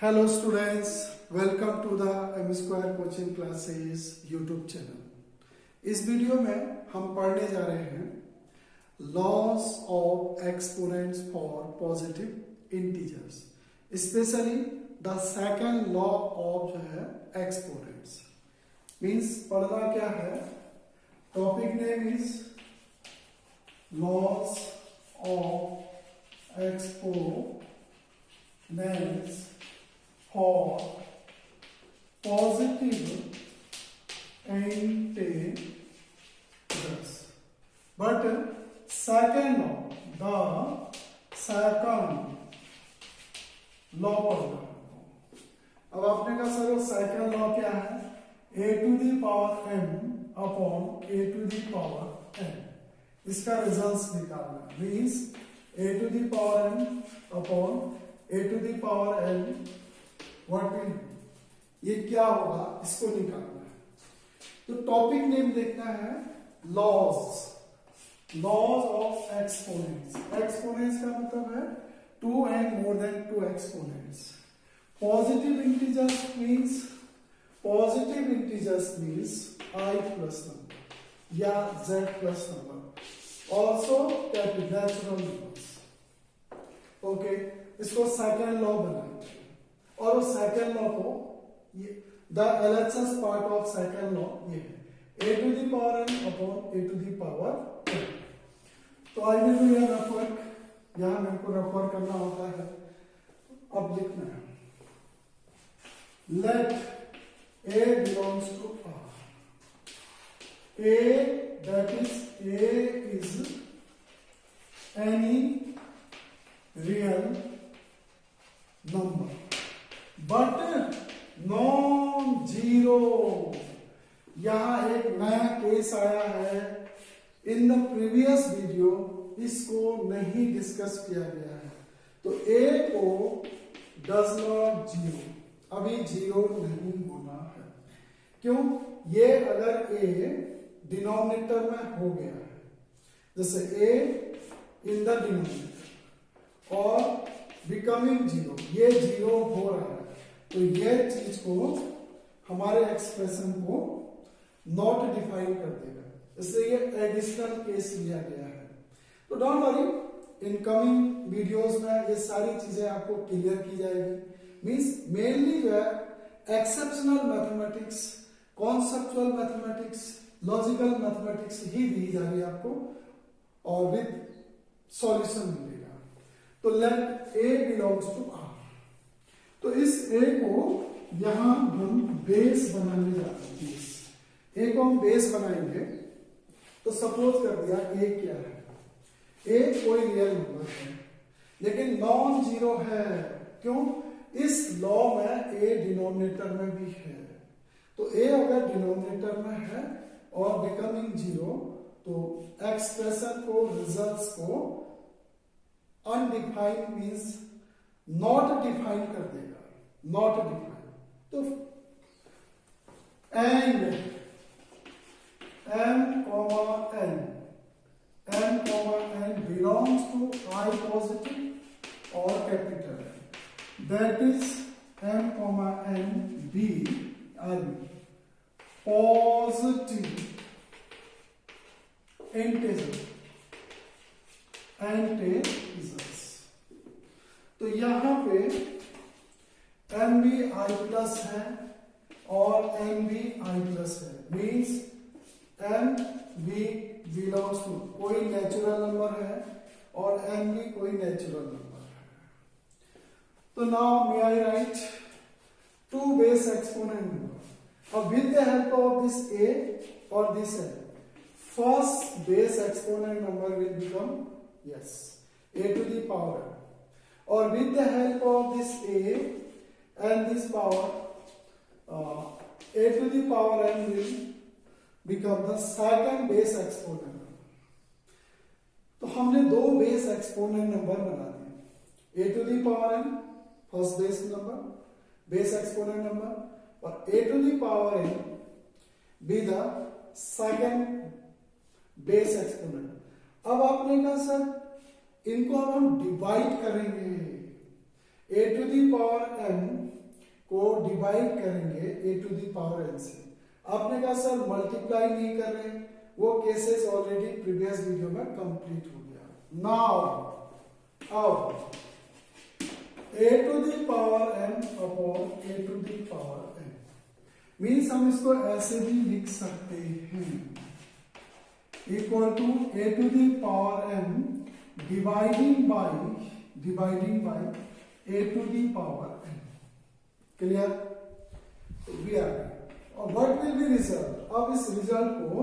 Hello students, welcome to the M Square Coaching Classes YouTube channel. इस video में हम पढ़ने जा रहे हैं loss of exponents for positive integers, specially the second law of जो है एक्सपोनेंट्स। मीन्स पढ़ना क्या है, topic name is loss of exponents for positive integers, but second law पढ़ना। अब आपने कहा सर सेकंड लॉ क्या है, a to the power m upon a to the power n, इसका रिजल्ट निकालना। Means a to the power m upon a to the power n what will, ये क्या होगा, इसको निकालना है। तो टॉपिक नेम देखना है लॉज ऑफ एक्सपोनेंट्स। एक्सपोनेंट्स का मतलब है two and more than two exponents. Positive integers means I plus number या Z plus number, also natural numbers. Okay, इसको सेकेंड लॉ बनाएंगे और उस सेकेंड लॉ को the LHS part of second law ये है a to the power n upon a to the power n। तो I will do rough work, यहां मेरे को रफ वर्क करना होता है। अब लिखना है let a belongs to r, a that is a is any real number but non zero. यहां एक नया केस आया है, इन द प्रीवियस वीडियो इसको नहीं डिस्कस किया गया है। तो ए को डज नॉट जीरो, अभी जीरो नहीं होना है। क्यों? ये अगर ए डिनोमिनेटर में हो गया है, जैसे ए इन द डिनोमिनेटर और बिकमिंग जीरो, ये जीरो हो रहा है, तो ये चीज को हमारे एक्सप्रेशन को नॉट डिफाइन कर देगा, इसलिए ये एडिशनल केस लिया गया है। तो don't worry, in coming videos में ये सारी चीजें आपको क्लियर की जाएगी। मींस मेनली जो है exceptional mathematics, conceptual mathematics, logical mathematics ही दी जा रही है आपको और विद सॉल्यूशन मिलेगा। तो let A belongs to R, तो इस ए को यहां हम बेस बनाने जाते हैं। बेस, ए को हम बेस बनाएंगे। तो सपोज कर दिया ए क्या है, ए कोई रियल नंबर है लेकिन नॉन जीरो है। क्यों? इस लॉ में ए डिनोमिनेटर में भी है, तो ए अगर डिनोमिनेटर में है और बिकमिंग जीरो, तो एक्सप्रेशन को, रिजल्ट्स को अनडिफाइंड मीन्स नॉट डिफाइन कर देगा, नॉट डिफाइन। तो and m belongs to I positive और capital N, that is m b are positive integers. तो यहां पे एम बी आई प्लस है और एम बी आई प्लस है। Means M B belongs to कोई नेचुरल नंबर है और एम बी कोई नेचुरल नंबर है। तो नाउ मे आई right two base exponent number. अब with the help of this A और this N, first base exponent number will become yes a to the power n, or with the help of this a and this power a to the power n will become the second base exponent number। तो हमने दो base exponent number बना दिए, a to the power n first base number, base exponent number, और a to the power n be the second base exponent. अब आपने कहा sir इनको अब हम डिवाइड करेंगे, a to the power n को डिवाइड करेंगे a to the power n से। आपने कहा सर मल्टीप्लाई नहीं कर रहे, वो केसेस ऑलरेडी प्रीवियस वीडियो में कंप्लीट हो गया। नाउ अब a to the power n upon a to the power n means हम इसको ऐसे भी लिख सकते हैं, equal to a to the power n dividing by a to the power n। Clear? We are और व्हाट विल बी रिजल्ट? अब इस रिजल्ट को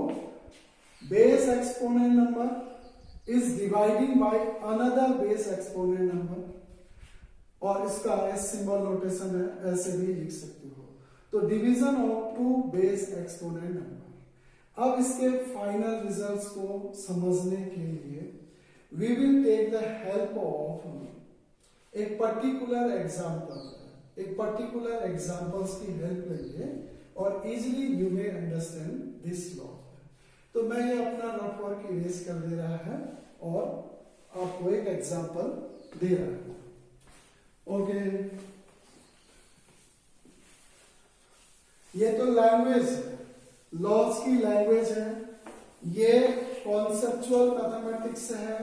base exponent number is dividing by another base exponent number, और इसका S symbol notation है, ऐसे भी लिख सकते हो। तो division of two base exponent number. अब इसके फाइनल रिजल्ट्स को समझने के लिए we will take the help of एक पर्टिकुलर एग्जांपल, एक पर्टिकुलर एग्जांपल्स की हेल्प लेंगे और easily you may understand this law. तो मैं ये अपना रफ वर्क इरेज कर दे रहा है और आपको एक एग्जांपल दे रहा है। ओके, ये तो लैंग्वेज है, लॉज की लैंग्वेज है, ये कॉन्सेप्चुअल मैथमेटिक्स है,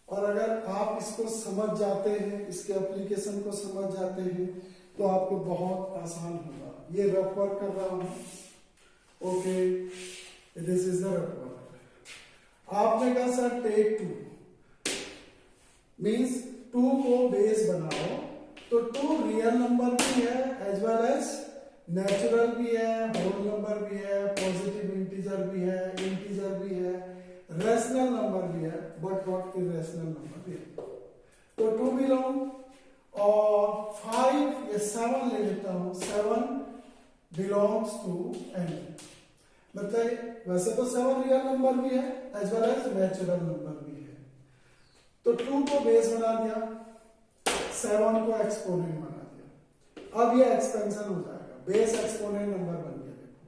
और अगर आप इसको समझ जाते हैं, इसके एप्लीकेशन को समझ जाते हैं, तो आपको बहुत आसान होगा। ये रफ वर्क कर रहा हूं। Okay, this is the rough work. आपने कहा सर टेक 2 मीन्स 2 को बेस बनाओ, तो 2 रियल नंबर भी है एज वेल एज नेचुरल भी है, होल नंबर भी है, पॉजिटिव इंटीजर भी है, इंटीजर भी है, रेशनल नंबर भी है, बट नॉट इरेशनल नंबर भी है। तो 2 बिलोंग, और 5 या 7 ले लेता हूं, 7 बिलोंग्स टू n। मतलब वैसे तो 7 रियल नंबर भी है as well as natural number भी है। तो 2 को बेस बना दिया, 7 को एक्सपोनेंट बना दिया। अब ये एक्सपेंशन हो जाएगा, बेस एक्सपोनेंट नंबर बन गया। देखो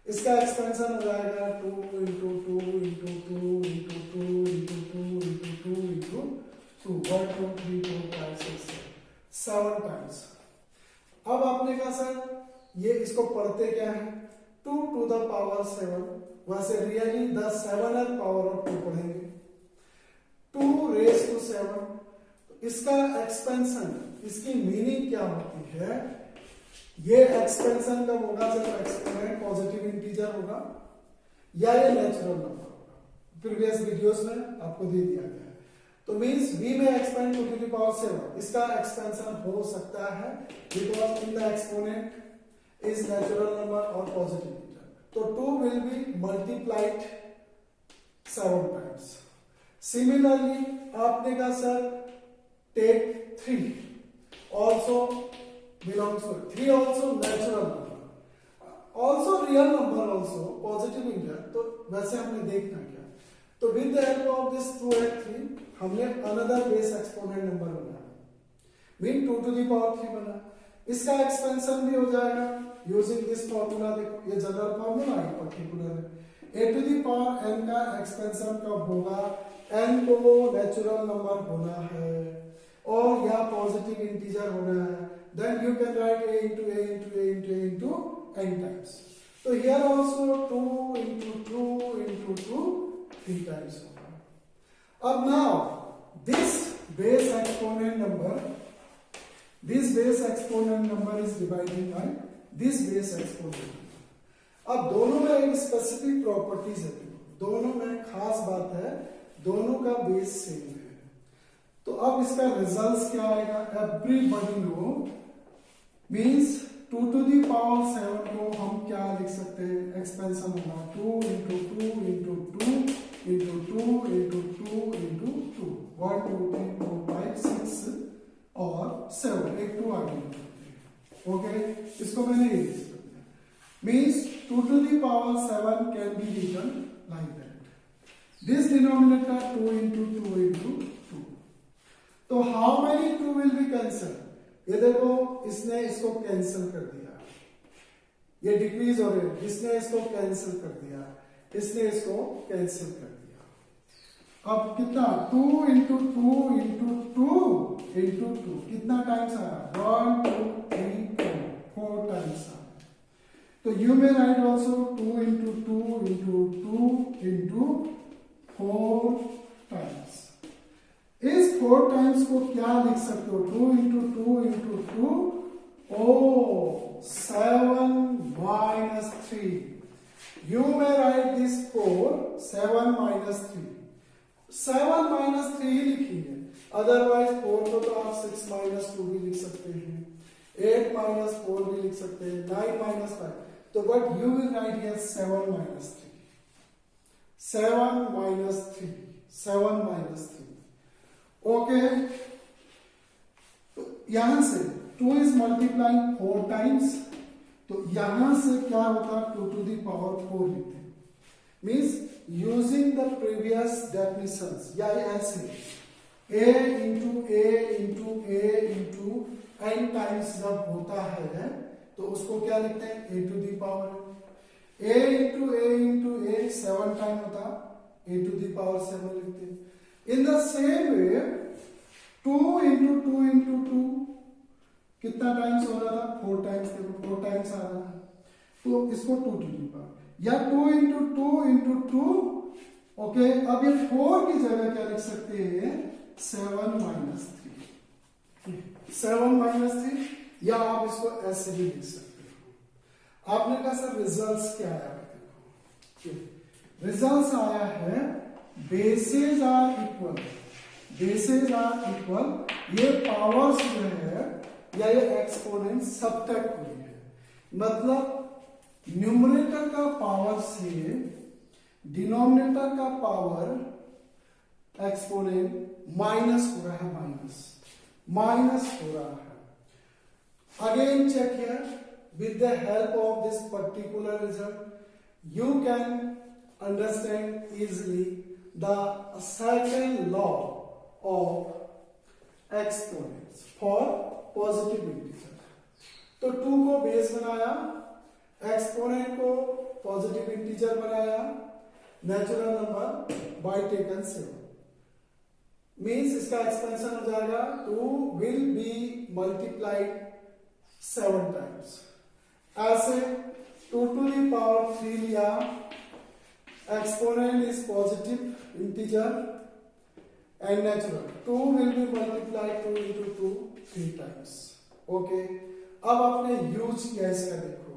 इसका एक्सपेंशन हो जाएगा 2 into 2 into 2 into 2 into 2 into 2 into 2, 1 2 3 4 5 6 7 times. अब आपने कहा सर ये इसको पढ़ते क्या है, 2 टू द पावर 7, वैसे really the 7th power of 2 पढ़ेंगे, 2 रेज टू 7। इसका एक्सपेंशन, इसकी मीनिंग क्या होती है? ये एक्सपेंशन कब होगा? जब एक्सपोनेंट पॉजिटिव इंटीजर होगा या ये नेचुरल नंबर होगा। प्रीवियस वीडियोस में आपको दे दिया गया है। तो मींस v में एक्सपेंड 2 टू द पावर 7, इसका एक्सपेंशन हो सकता है because in the exponent is natural number और पॉजिटिव इंटीजर। तो 2 will B multiplied 7 times. Similarly आपने कहा sir take 3 also belongs to 3 also natural number, also real number, also positive integer। तो वैसे हमने देखना क्या, तो with the help of this 2 and 3 हमने another base exponent number बनाया, mean 2 to the power 3 बना। इसका एक्सपेंशन भी हो जाएगा यूजिंग दिस फॉर्मूला। देखो ये जनरल फॉर्मूला है, पर्टिकुलर है। a to the power n का एक्सपेंशन कब होगा? n को नेचुरल नंबर होना है और या पॉजिटिव इंटीजर होना है, then you can write a into a into a into a into n times. So here also 2 into 2 into 2 3 times होगा। अब now this base exponent number is dividing by this base exponent number। अब दोनों में एक specific properties है, दोनों में खास बात है, दोनों का बेस सेम है। तो अब इसका रिजल्ट क्या आएगा? Everybody know means 2 to the power 7 को हम क्या लिख सकते हैं? एक्सपेंशन होगा 2 into 2 into 2 into 2 into 2 into 2, 1 2 3 4 5 6 और 7, एक 2 आगे। ओके, इसको मैंने ये लिख दिया। Means 2 to the power 7 can be written like that. This denominator 2 into 2 into 2। तो how many 2 will be cancel? ये देखो इसने इसको कैंसिल कर दिया, ये डिक्रीज हो रही है, इसने इसको कैंसिल कर दिया, इसने इसको कैंसिल कर दिया। अब कितना? 2 इंटू 2 इंटू 2 इंटू 2 कितना टाइम्स आया? 1 2 3 4 4 टाइम्स आ रहा है। तो you may write also 2 into 2 into 2 into 4 times. इस 4 टाइम्स को क्या लिख सकते हो? 2 इंटू 2 इंटू 2, ओ 7 minus 3। You may write this 4, 7 minus 3, 7 minus 3 ही लिखेंगे, अदरवाइज 4 को तो आप 6 माइनस 2 भी लिख सकते हैं, 8 माइनस 4 भी लिख सकते हैं, 9 माइनस 5। तो but you will write here 7 minus 3, 7 minus 3, 7 minus 3। Okay, तो यहां से 2 इज मल्टीप्लाइंग 4 टाइम्स, तो यहां से क्या होता है? 2 टू द पावर 4 लिखते हैं। Means using the previous definitions, या ऐसे a into a into a into n times जब होता है तो उसको क्या लिखते हैं? a to the power a into a 7 time होता, a टू द पावर 7 लिखते हैं। In the same way 2 into 2 into 2 कितना टाइम्स हो रहा था? 4 टाइम्स। देखो 4 टाइम्स आ रहा है, तो इसको 2 टू द पावर, या 2 इंटू 2 इंटू 2। ओके, अब ये 4 की जगह क्या लिख सकते हैं? 7 माइनस 3, 7 माइनस 3, या आप इसको ऐसे भी लिख सकते हो। आपने कहा सर रिजल्ट्स क्या आया? देखो रिजल्ट्स आया है bases are equal, bases are equal. ये पावर्स जो है या ये एक्सपोनेंट सबट्रैक्ट हुई है, मतलब न्यूमरेटर का पावर से डिनोमिनेटर का पावर एक्सपोनेंट माइनस हो रहा है, माइनस हो रहा है। Again check here with the help of this particular result you can understand easily the second law of exponents for positive integer. तो 2 को बेस बनाया, एक्सपोनेंट को पॉजिटिव इंटीजर बनाया, natural number by taken 7, means इसका expansion हो जाएगा 2 will B multiplied 7 times. ऐसे 2 to the power 3 लिया, exponent is positive integer and natural 2 will be multiplied 2 into 2 3 times. Okay, अब आपने यूज किया इसका, देखो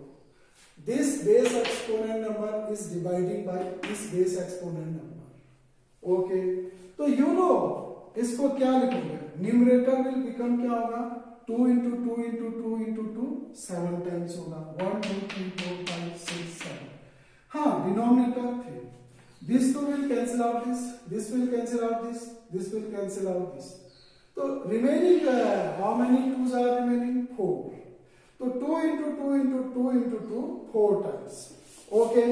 this base exponent number is dividing by this base exponent number. Okay, तो you know इसको क्या लिखोगे? न्यूमरेटर विल बिकम क्या होगा? 2 into 2 into 2 into 2 7 टाइम्स होगा, 1 2 3 4 5 6 7। हाँ, डिनोमिनेटर थे, this 2 will cancel out this will cancel out this will cancel out this. So remaining how many 2s are remaining? 4. So 2 into 2 into 2 into 2 4 times. Okay,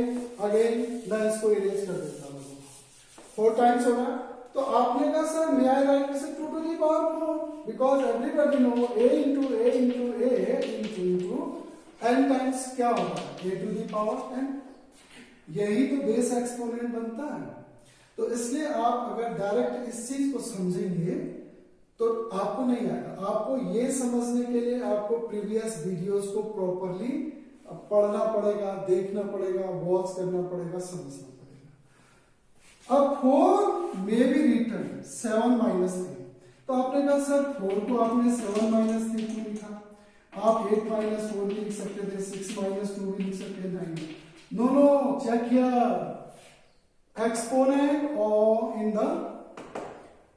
again मैं इसको erase कर देता हूँ, 4 times होगा। तो आपने कहा sir may I write this 2 to the power 4 because everybody know a into a into a into n times क्या होगा? a to the power n। यही तो बेस एक्सपोनेंट बनता है। तो इसलिए आप अगर डायरेक्ट इस चीज को समझेंगे तो आपको नहीं आएगा। आपको ये समझने के लिए आपको प्रीवियस वीडियोस को प्रॉपरली पढ़ना पड़ेगा, देखना पड़ेगा, वॉच करना पड़ेगा, समझना पड़ेगा। अब 4 में भी रिटर्न 7 माइनस 3, तो आपने कहा सर 4 को आपने 7 माइनस 3 क्यों लिखा? आप 8 माइनस 4 भी लिख सकते थे, 6 माइनस 2 भी लिख सकते थे। No, check here. Exponent or in the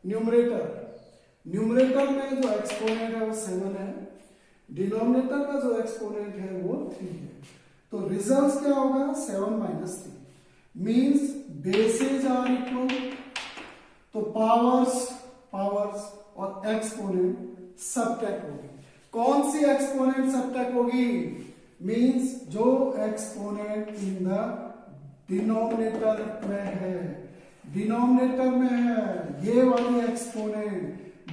numerator. Numerator में जो एक्सपोनेंट है वो 7 है, डिनोमिनेटर का जो एक्सपोनेंट है वो 3 है। तो रिजल्ट क्या होगा? 7 minus 3 means bases are equal, तो पावर्स और एक्सपोनेंट सबट्रैक्ट होगी। कौन सी एक्सपोनेंट सबट्रैक्ट होगी? मीन्स जो एक्सपोनेंट इन द डिनोमिनेटर में है, ये वाली एक्सपोनेंट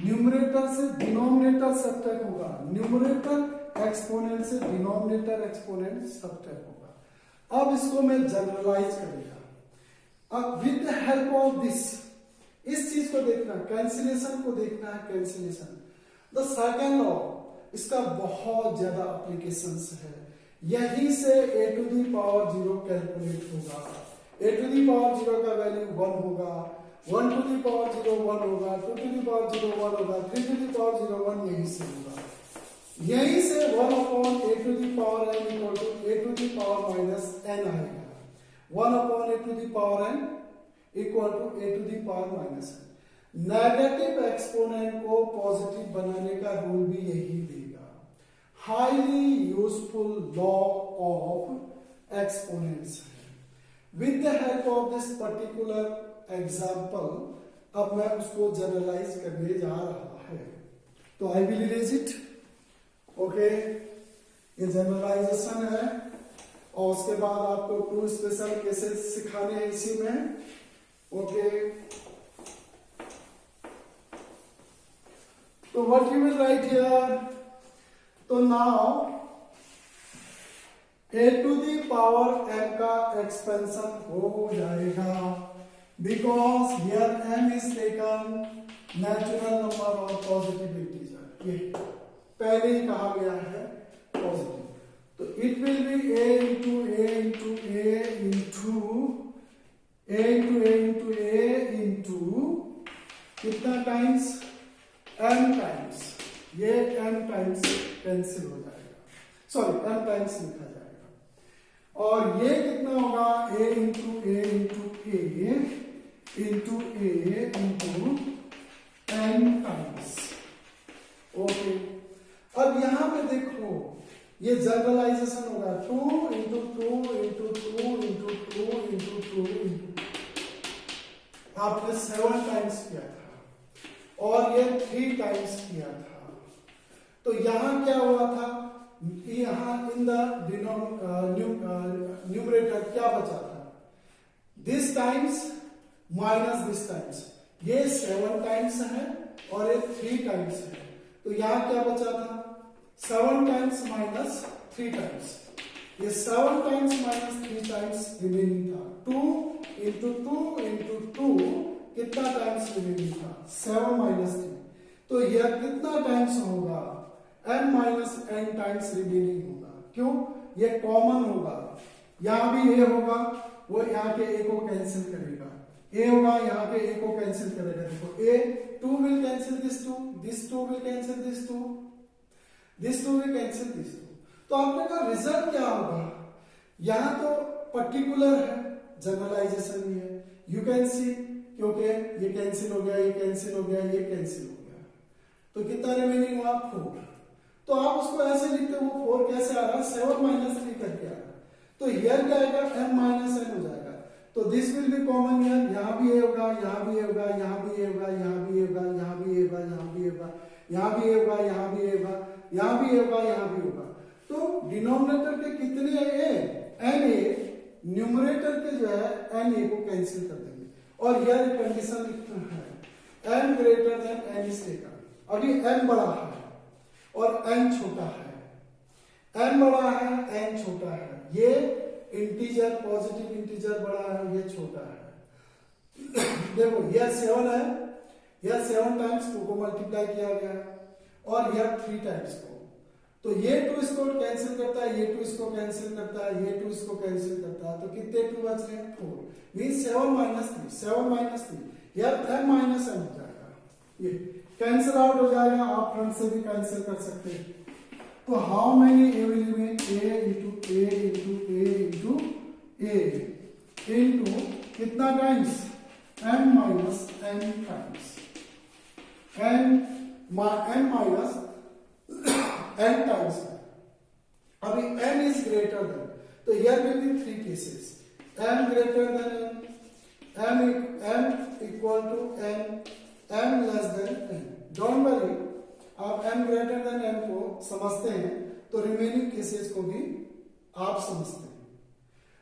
न्यूमरेटर से डिनोमिनेटर सबट्रैक्ट होगा, न्यूमरेटर एक्सपोनेंट से डिनोमिनेटर एक्सपोनेंट सबट्रैक्ट होगा। अब इसको मैं जनरलाइज करेगा। अब with the help of this, इस चीज को देखना, कैंसिलेशन को देखना है, कैंसिलेशन द सेकंड लॉ। इसका बहुत ज्यादा एप्लीकेशंस है। यहीं से a to the power 0 calculate होगा। a टू दी पावर 0 का वैल्यू 1 होगा, 1 टू दी पावर 0 1 होगा, 2 टू दी पावर 0 1 होगा, 3 टू दी पावर 0 1, यहीं से होगा। यहीं से 1 upon a to the power n equal to a to the power minus n आएगा। 1 upon a to the power n equal to a to the power minus n। Negative exponent को positive बनाने का rule भी यही देगा। Highly useful law of exponents है। With the help of this particular example अब मैं उसको जनरलाइज करने जा रहा है। तो I will erase it. Okay, ये जनरलाइजेशन है और उसके बाद आपको 2 स्पेशल केसेस सिखाने हैं इसी में। ओके, तो what you will write here, तो now a to the power m का एक्सपेंशन हो जाएगा, because here m is taken natural number और पॉजिटिव इंटीजर। ये पहले ही कहा गया है पॉजिटिव, तो it will be a into a into a into a into a into a into कितना टाइम्स, m टाइम्स। ये m टाइम्स कैंसिल हो जाएगा, सॉरी m टाइम्स लिखा जाएगा। और ये कितना होगा, a into a into a into a into n times. Okay, अब यहां पे देखो ये जनरलाइजेशन होगा 2 into 2 into 2 into 2 into 2 into, आपने 7 टाइम्स किया था और ये 3 टाइम्स किया था। तो यहां क्या हुआ था, यहां इन द न्यूमरेटर क्या बचा था, this times minus this times. ये 7 टाइम्स है और ये 3 टाइम्स है, तो यहां क्या बचा था, 7 टाइम्स माइनस 3 टाइम्स। ये 7 टाइम्स माइनस 3 टाइम्स रिमेनिंग था। 2 इंटू 2 इंटू 2 कितना टाइम्स रिमेनिंग था, 7 माइनस 3। तो यह कितना टाइम्स होगा, n minus n times remaining होगा। क्यों, ये कॉमन होगा, यहां भी a होगा, वो यहाँ के a को कैंसिल करेगा, a होगा यहाँ पे a को कैंसिल करेगा। देखो a 2 will cancel this 2 will cancel this 2 will cancel this 2। तो आपने का रिजल्ट क्या होगा, यहां तो पर्टिकुलर है, जनरलाइजेशन भी है, यू कैन सी, क्योंकि ये कैंसिल हो गया, ये कैंसिल हो गया, ये कैंसिल हो गया, तो कितना रिमेनिंग हुआ 4। तो आप उसको ऐसे लिखते हो, 4 कैसे आ रहा है, 7 माइनस 3 करके आ रहा है। तो हियर क्या आएगा, m माइनस n हो जाएगा। तो this will be common here, यहां भी a होगा, यहां भी a होगा, यहां भी a होगा, यहां भी a होगा, यहां भी a होगा, यहां भी a होगा, यहां भी a होगा, यहां भी a होगा, यहां भी a होगा, यहां भी होगा। तो डिनोमिनेटर के कितने a, n a, न्यूमरेटर के जो है n a को कैंसिल कर देंगे। और हियर कंडीशन लिखना है n greater than n is taken. अभी n बड़ा है और n छोटा है, n बड़ा है n छोटा है, ये इंटीजर पॉजिटिव इंटीजर बड़ा है, ये छोटा है। देखो यह 7 है, यह 7 टाइम्स 2 को मल्टीप्लाई किया गया और यह 3 टाइम्स को, तो ये 2 इसको कैंसिल करता है, ये 2 इसको कैंसिल करता है, ये 2 इसको कैंसिल करता है, तो कितने 2 बच रहे हैं, 4। मीन 7 माइनस 3, 7 माइनस 3, यार m माइनस n हो जाएगा, ये कैंसिल आउट हो जाएगा। आप फ्रंट से भी कैंसिल कर सकते हैं। तो how many a will remain, a into a into a into a into कितना times, m minus n times, n minus n times. अभी n इज ग्रेटर देन, तो here will be 3 cases, m greater than n, m equal to n, m less than n। Don't worry, आप m greater than n को समझते हैं तो remaining cases को भी आप समझते हैं।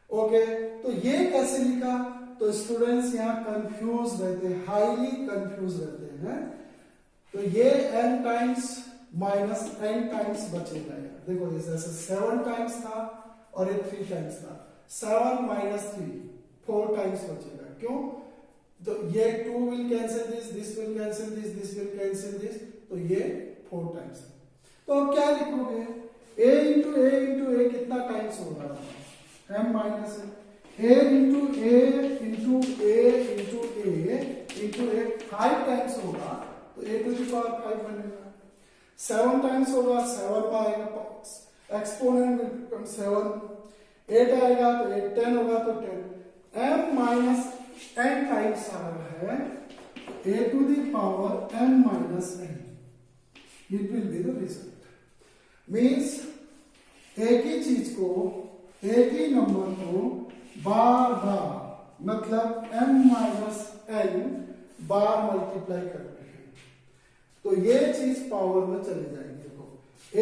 ओके, तो ये कैसे लिखा, तो स्टूडेंट्स यहाँ कंफ्यूज रहते हैं, हाईली कंफ्यूज रहते हैं। तो ये n times minus n times बचेगा। देखो जैसे 7 टाइम्स था और ये 3 टाइम्स था, 7 माइनस 3 4 टाइम्स बचेगा। क्यों, तो ये 2 will cancel this will cancel this will cancel this, तो ये 4 टाइम्स है। तो अब क्या लिखोगे, a इंटू ए कितना टाइम्स होगा, m minus A into a into a into a into A 5 times होगा तो a टू द पावर 5 बनेगा। 7 टाइम्स होगा 7 में आएगा, एक्सपोनेंट विल बिकम 7। 8 आएगा तो 8, 10 होगा तो 10। m माइनस n टाइम्स आ रहा है a to the power m minus n, it will be the result. Means एक ही चीज को, एक ही नंबर को बार बार, मतलब m माइनस n बार मल्टीप्लाई कर रहे हैं तो ये चीज पावर में चली जाएगी। देखो ए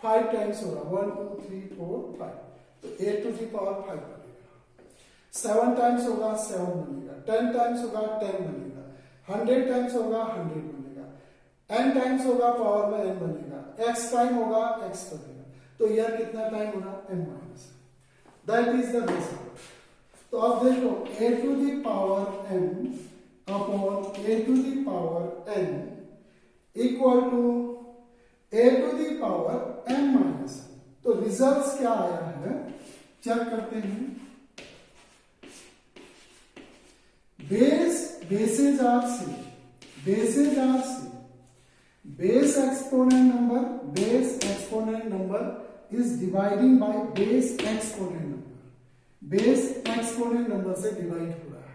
5 टाइम्स होगा, 1 2 3 4 5, तो a टू द पावर 5 बनेगा। 7 टाइम्स होगा 7 बनेगा, 10 टाइम्स होगा 10 बनेगा, 100 टाइम्स होगा 100 बनेगा, n टाइम्स होगा पावर में n बनेगा, x टाइम होगा x बनेगा। तो यह कितना टाइम होगा, m minus, that is the result. तो अब देखो a to the power m upon a to the power n equal to a to the power m minus. तो रिजल्ट्स क्या आया है चेक करते हैं। Bases are same, base exponent number is dividing by base exponent number, base exponent number से divide हो रहा है।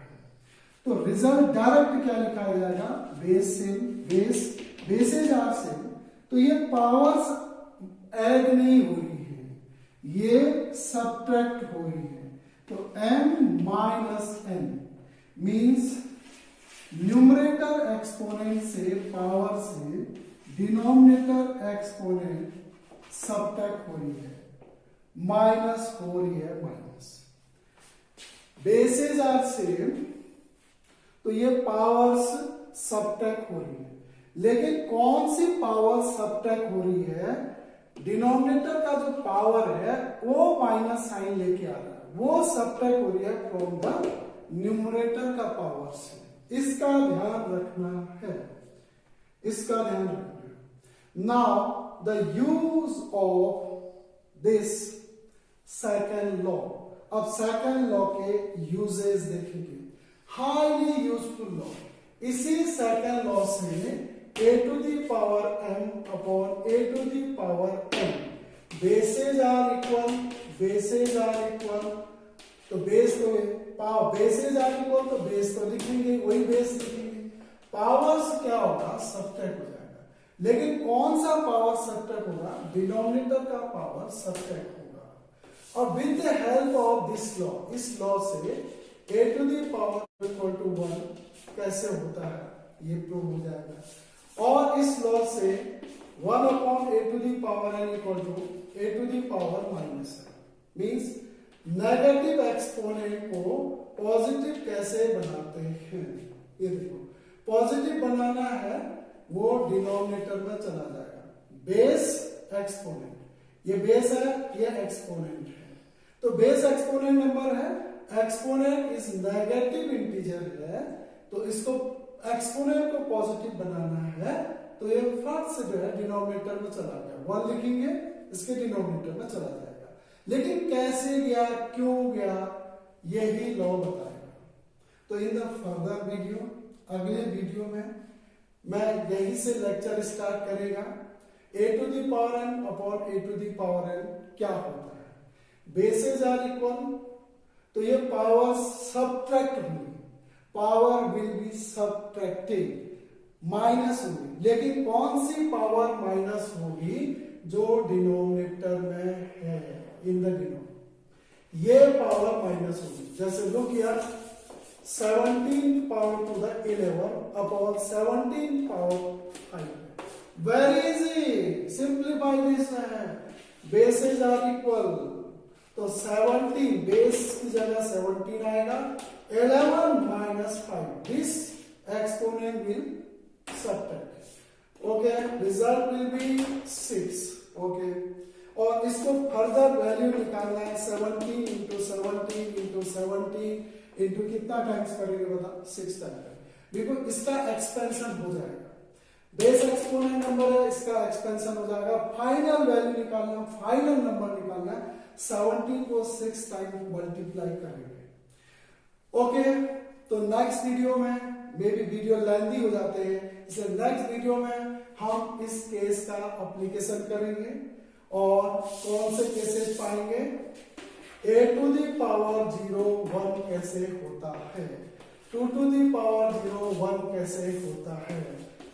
तो रिजल्ट डायरेक्ट क्या लिखा जाएगा, base same, bases are same. तो ये पावर्स ऐड नहीं हो रही है, ये सब्ट्रैक्ट हो रही है। तो m minus n means numerator exponent से, पावर से डिनोमिनेटर एक्सपोनेंट सब्ट्रैक्ट हो रही है, माइनस हो रही है, माइनस। बेसेज आर सेम तो ये पावर्स सब्ट्रैक्ट हो रही है, लेकिन कौन सी पावर सब्ट्रैक्ट हो रही है, डिनोमिनेटर का जो पावर है वो माइनस साइन लेके आ रहा है, वो सब्ट्रैक्ट हो रही है फ्रॉम द न्यूमरेटर का पावर से। इसका ध्यान रखना है, इसका ध्यान रखना। Now the use of this second law, अब सेकंड लॉ के यूजेस देखेंगे। हाईली यूजफुल लॉ, इसी सेकंड लॉ से a to the power m upon a to the power n bases are equal, तो बेस तो बेसेज आर इक्वल तो base तो लिखेंगे, वही बेस लिखेंगे। पावर से क्या होगा, सब्ट्रैक्ट हो जाएगा, लेकिन कौन सा पावर सब्ट्रैक्ट होगा, डिनोमिनेटर का पावर सब्ट्रैक्ट होगा। और with the help of this law, इस लॉ से a to the power equal to 1 कैसे होता है ये प्रूव हो जाएगा। और इस लॉ से 1 upon a to the power n equal to a to the power minus n means negative exponent को पॉजिटिव कैसे बनाते हैं। ये देखो, पॉजिटिव बनाना है वो डिनोमिनेटर में चला जाएगा, बेस एक्सपोनेंट, ये बेस है, ये एक्सपोनेंट है। तो बेस एक्सपोनेंट नंबर है, एक्सपोनेंट इज नेगेटिव इंटीजर है, तो इसको एक्सपोनेंट को पॉजिटिव बनाना है, तो ये फर्स्ट से जो है डिनोमिनेटर में चला गया, 1 लिखेंगे, इसके डिनोमिनेटर में चला जाएगा। लेकिन कैसे गया, क्यों गया, यही लॉ बताएगा। तो इन द फर्दर वीडियो, अगले वीडियो में मैं यही से लेक्चर स्टार्ट करेगा। a to the power n upon a to the power n क्या होता है। बेसेज आर इक्वल तो ये पावर सब्ट्रैक्ट होगी, power will be subtracted, minus होगी, लेकिन कौन सी पावर माइनस होगी, जो डिनोमिनेटर में है, इन द डिनोमिनेटर ये पावर माइनस होगी। जैसे look here, 17 power to the 11 upon 17 power 5, very easy, simplify this है। बेसेज आर इक्वल तो 17 बेस की जगह 17 आएगा, 11 minus 5, this exponent will subtract, okay, result will be 6, okay. और इसको फर्दर वैल्यू निकालना है, 17 इंटू 17 इंटू 17 इंटू कितना टाइम्स करेंगे बता, 6 टाइम्स, बिकॉज इसका एक्सपेंशन हो जाएगा। बेस एक्सपोनेंट नंबर है एक्सपेंशन हो जाएगा। फाइनल वैल्यू निकालना, फाइनल नंबर निकालना, 17 को 6 टाइम मल्टीप्लाई करेंगे। ओके, तो नेक्स्ट वीडियो में, मे बी वीडियो लेंथी हो जाते हैं, इसलिए नेक्स्ट वीडियो में हम इस केस का एप्लीकेशन करेंगे और कौन से केसेस पाएंगे, a टू द पावर 0 1 कैसे होता है, 2 टू द पावर 0 1 कैसे होता है,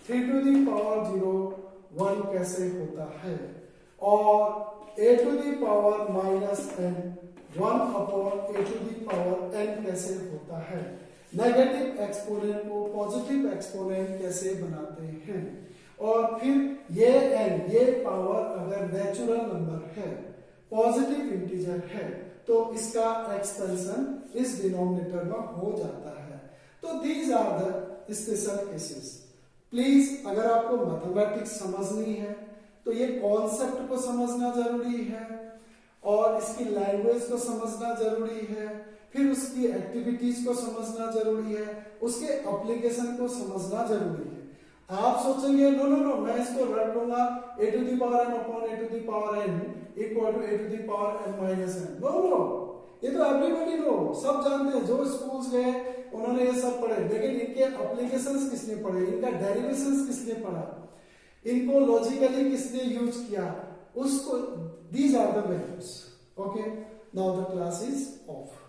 3 टू द पावर 0 1 कैसे होता है, और a to the power -n 1 upon a to the power n कैसे होता है, नेगेटिव एक्सपोनेंट को पॉजिटिव एक्सपोनेंट कैसे बनाते हैं, और फिर ये n, ये पावर अगर नेचुरल नंबर है, पॉजिटिव इंटीजर है, तो इसका एक्सपेंशन इस डिनोमिनेटर में हो जाता है। तो these are the special cases. Please अगर आपको मैथमेटिक्स समझनी है तो ये कॉन्सेप्ट को समझना जरूरी है और इसकी लैंग्वेज को समझना जरूरी है, फिर उसकी एक्टिविटीज को समझना जरूरी है, उसके एप्लीकेशन को समझना जरूरी है। आप सोचेंगे नो नो नो मैं इसको रट लूंगा a to the power n upon a to the power n equal to a to the power n minus n। No no, ये तो एवरीबॉडी नो, सब जानते हैं, जो स्कूल्स गए उन्होंने ये सब पढ़े, लेकिन इनके एप्लीकेशंस किसने पढ़े, इनका डेरिवेशंस किसने पढ़ा, इनको लॉजिकली किसने यूज किया, उसको, these are the values. Okay, now the class is of.